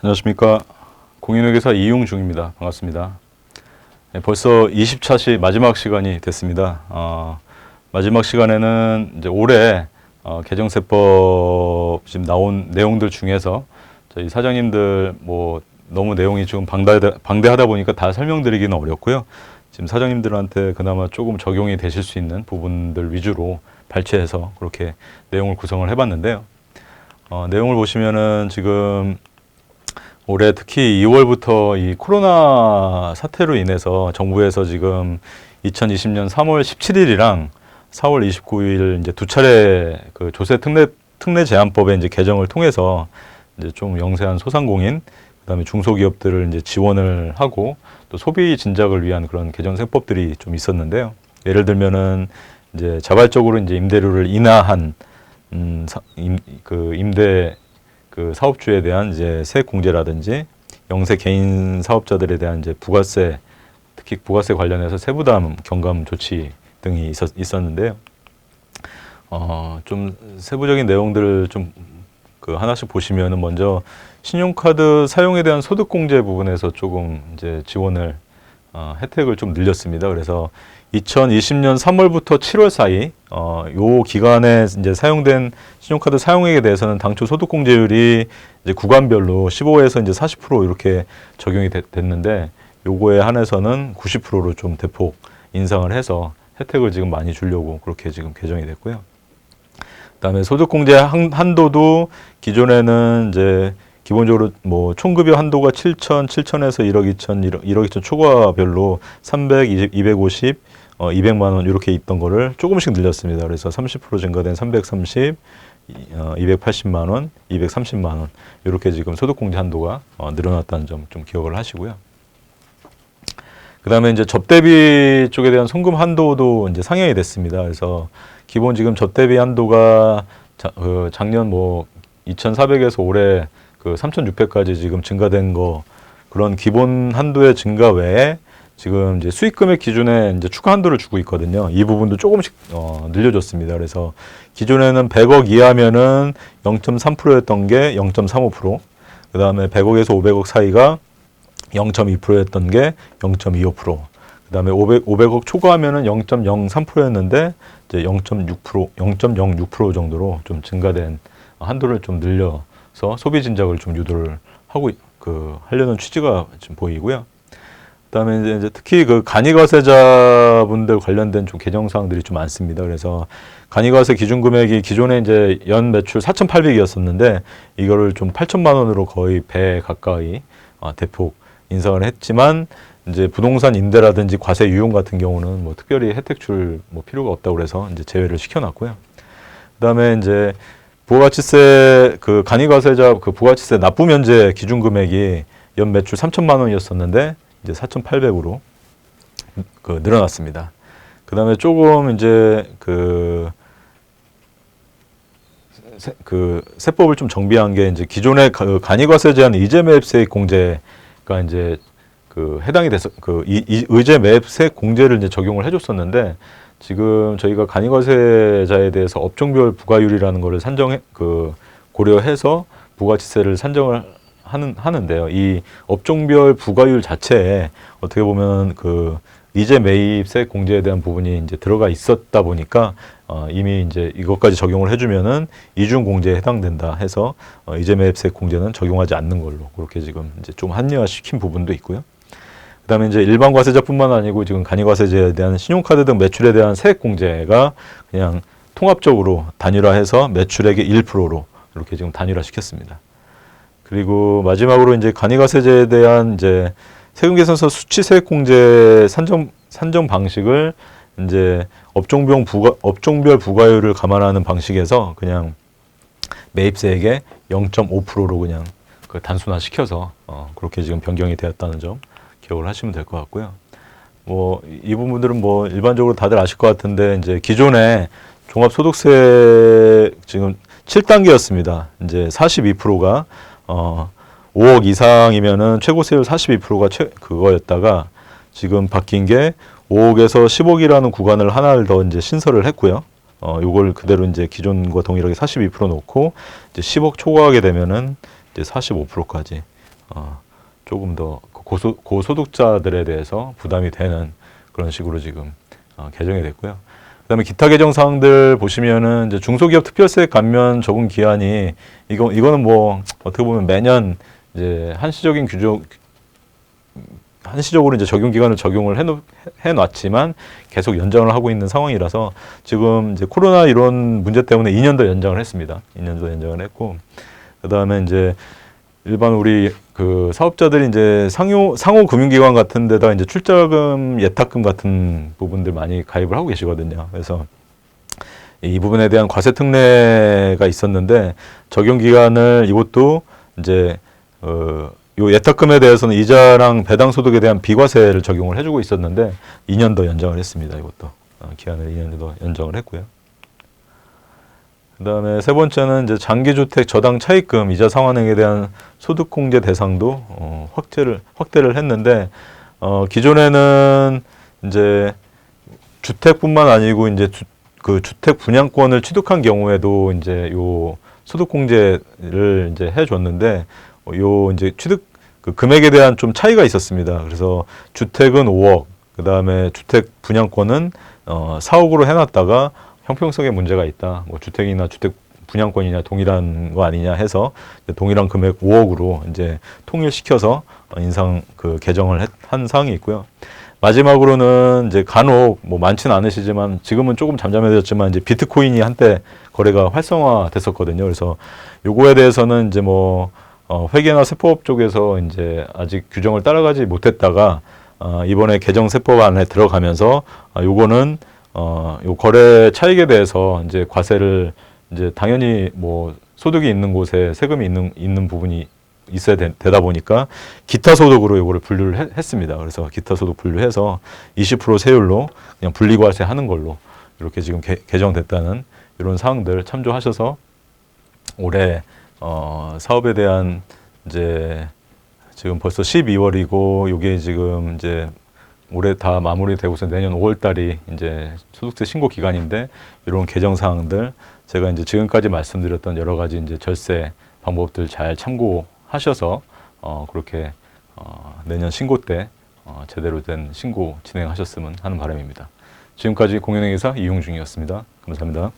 안녕하십니까. 공인회계사 이용중입니다. 반갑습니다. 네, 벌써 20차 마지막 시간이 됐습니다. 마지막 시간에는 이제 올해 개정세법 지금 나온 내용들 중에서 저희 사장님들 뭐 너무 내용이 지금 방대하다 보니까 다 설명드리기는 어렵고요. 지금 사장님들한테 그나마 조금 적용이 되실 수 있는 부분들 위주로 발췌해서 그렇게 내용을 구성을 해봤는데요. 내용을 보시면은 지금 올해 특히 2월부터 이 코로나 사태로 인해서 정부에서 지금 2020년 3월 17일이랑 4월 29일 이제 두 차례 그 조세 특례 제한법의 이제 개정을 통해서 이제 좀 영세한 소상공인, 그다음에 중소기업들을 이제 지원을 하고 또 소비 진작을 위한 그런 개정 세법들이 좀 있었는데요. 예를 들면은 이제 자발적으로 이제 임대료를 인하한 임대 그 사업주에 대한 이제 세액 공제라든지 영세 개인 사업자들에 대한 이제 부가세, 특히 부가세 관련해서 세부담 경감 조치 등이 있었는데요. 좀 세부적인 내용들을 좀 그 하나씩 보시면은 먼저 신용카드 사용에 대한 소득 공제 부분에서 조금 이제 지원을 혜택을 좀 늘렸습니다. 그래서 2020년 3월부터 7월 사이 요 기간에 이제 사용된 신용카드 사용액에 대해서는 당초 소득 공제율이 이제 구간별로 15에서 이제 40% 이렇게 적용이 됐는데 요거에 한해서는 90%로 좀 대폭 인상을 해서 혜택을 지금 많이 주려고 그렇게 지금 개정이 됐고요. 그다음에 소득 공제 한도도 기존에는 이제 기본적으로 뭐 총급여 한도가 7천에서 1억 2천 초과별로 300, 250, 200만 원 이렇게 있던 거를 조금씩 늘렸습니다. 그래서 30% 증가된 330, 280만 원, 230만 원 이렇게 지금 소득 공제 한도가 늘어났다는 점 좀 기억을 하시고요. 그다음에 이제 접대비 쪽에 대한 송금 한도도 이제 상향이 됐습니다. 그래서 기본 지금 접대비 한도가 작년 뭐 2,400에서 올해 그 3,600까지 지금 증가된 거, 그런 기본 한도의 증가 외에 지금 이제 수익 금액 기준에 이제 추가 한도를 주고 있거든요. 이 부분도 조금씩 늘려줬습니다. 그래서 기존에는 100억 이하면은 0.3%였던 게 0.35%, 그 다음에 100억에서 500억 사이가 0.2%였던 게 0.25%, 그 다음에 500억 초과하면은 0.03%였는데 이제 0.06% 정도로 좀 증가된 한도를 좀 늘려서 소비 진작을 좀 유도를 하고 하려는 취지가 지금 보이고요. 그다음에 이제 특히 그 간이과세자분들 관련된 좀 개정 사항들이 좀 많습니다. 그래서 간이과세 기준 금액이 기존에 이제 연 매출 4,800이었었는데 이거를 좀 8천만 원으로 거의 배 가까이 대폭 인상을 했지만, 이제 부동산 임대라든지 과세 유용 같은 경우는 뭐 특별히 혜택 줄 뭐 필요가 없다고 그래서 이제 제외를 시켜놨고요. 그다음에 이제 부가가치세 그 간이과세자 그 부가가치세 납부 면제 기준 금액이 연 매출 3천만 원이었었는데 이제 4,800으로 늘어났습니다. 그다음에 조금 이제 세법을 좀 정비한 게 이제 기존의 간이과세 제한 의제 매입 세액 공제가 이제 해당이 돼서 의제 매입 세액 공제를 이제 적용을 해줬었는데, 지금 저희가 간이과세자에 대해서 업종별 부과율이라는 거를 고려해서 부가가치세를 산정을 하는데요. 이 업종별 부과율 자체에 어떻게 보면 이제 매입세 공제에 대한 부분이 이제 들어가 있었다 보니까 이미 이제 이것까지 적용을 해주면은 이중 공제에 해당된다 해서 이제 매입세 공제는 적용하지 않는 걸로 그렇게 지금 이제 좀 합리화시킨 부분도 있고요. 그다음에 이제 일반 과세자뿐만 아니고 지금 간이과세제에 대한 신용카드 등 매출에 대한 세액 공제가 그냥 통합적으로 단일화해서 매출액의 1%로 이렇게 지금 단일화시켰습니다. 그리고 마지막으로 이제 간이과세제에 대한 이제 세금계산서 수치세액 공제 산정 방식을 이제 업종별 부과율을 감안하는 방식에서 그냥 매입세액의 0.5%로 그냥 단순화시켜서 그렇게 지금 변경이 되었다는 점 기억을 하시면 될 것 같고요. 뭐 이 부분들은 뭐 일반적으로 다들 아실 것 같은데, 이제 기존에 종합소득세 지금 7단계였습니다. 이제 42%가 5억 이상이면은 최고세율 42%가 그거였다가 지금 바뀐 게 5억에서 10억이라는 구간을 하나를 더 이제 신설을 했고요. 요걸 그대로 이제 기존과 동일하게 42% 놓고 이제 10억 초과하게 되면은 이제 45%까지 조금 더 고소득자들에 대해서 부담이 되는 그런 식으로 지금 개정이 됐고요. 그다음에 기타 개정 사항들 보시면은 이제 중소기업 특별세 감면 적용 기한이 이거는 뭐 어떻게 보면 매년 이제 한시적으로 이제 적용 기간을 적용을 해놨지만 계속 연장을 하고 있는 상황이라서 지금 이제 코로나 이런 문제 때문에 2년 더 연장을 했습니다. 2년 더 연장을 했고, 그다음에 이제 일반 우리 그 사업자들이 이제 상호 금융기관 같은 데다 이제 출자금, 예탁금 같은 부분들 많이 가입을 하고 계시거든요. 그래서 이 부분에 대한 과세 특례가 있었는데 적용 기간을 이것도 이제 요 예탁금에 대해서는 이자랑 배당 소득에 대한 비과세를 적용을 해주고 있었는데 2년 더 연장을 했습니다. 이것도 기한을 2년 더 연장을 했고요. 그다음에 세 번째는 이제 장기주택 저당 차입금 이자 상환액에 대한 소득공제 대상도 확대를 했는데 기존에는 이제 주택뿐만 아니고 이제 그 주택 분양권을 취득한 경우에도 이제 요 소득공제를 이제 해줬는데 요 이제 취득 그 금액에 대한 좀 차이가 있었습니다. 그래서 주택은 5억, 그다음에 주택 분양권은 4억으로 해놨다가 형평성에 문제가 있다. 뭐 주택이나 주택 분양권이냐 동일한 거 아니냐 해서 동일한 금액 5억으로 이제 통일시켜서 인상 그 개정을 한 사항이 있고요. 마지막으로는 이제 간혹 뭐 많지는 않으시지만 지금은 조금 잠잠해졌지만 이제 비트코인이 한때 거래가 활성화됐었거든요. 그래서 요거에 대해서는 이제 뭐 회계나 세법 쪽에서 이제 아직 규정을 따라가지 못했다가 이번에 개정 세법 안에 들어가면서 요거는 요 거래 차익에 대해서 이제 과세를 이제 당연히 뭐 소득이 있는 곳에 세금이 있는 부분이 있어야 되다 보니까 기타 소득으로 요거를 분류를 했습니다. 그래서 기타 소득 분류해서 20% 세율로 그냥 분리과세 하는 걸로 이렇게 지금 개정됐다는 이런 사항들 참조하셔서 올해 사업에 대한 이제 지금 벌써 12월이고 요게 지금 이제 올해 다 마무리되고서 내년 5월 달이 이제 소득세 신고 기간인데 이런 개정 사항들 제가 이제 지금까지 말씀드렸던 여러 가지 이제 절세 방법들 잘 참고하셔서 그렇게 내년 신고 때 제대로 된 신고 진행하셨으면 하는 바람입니다. 지금까지 공인회계사 이용중이었습니다. 감사합니다.